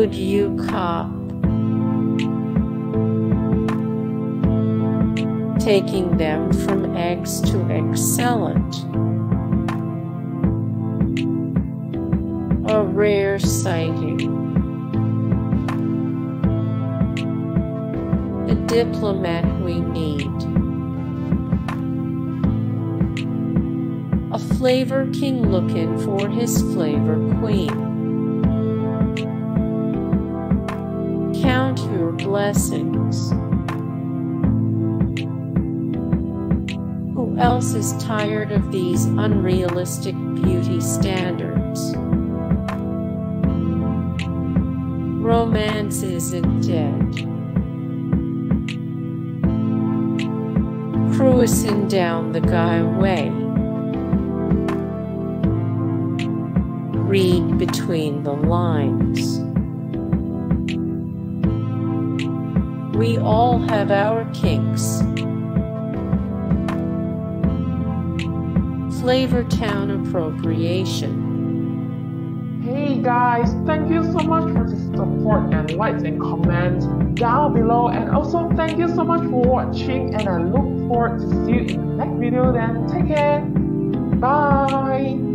would you cop? Taking them from eggs to Egg-Cellent. A rare sighting. The diplomat we need. A flavor king looking for his flavor queen. Count your blessings. Who else is tired of these unrealistic beauty standards? Romance isn't dead. Cruisin down the Guy way. Read between the lines. We all have our kinks. Flavortown Appropriation. Hey guys, thank you so much for the support and likes and comments down below, and also thank you so much for watching, and I look forward to see you in the next video. Then take care. Bye.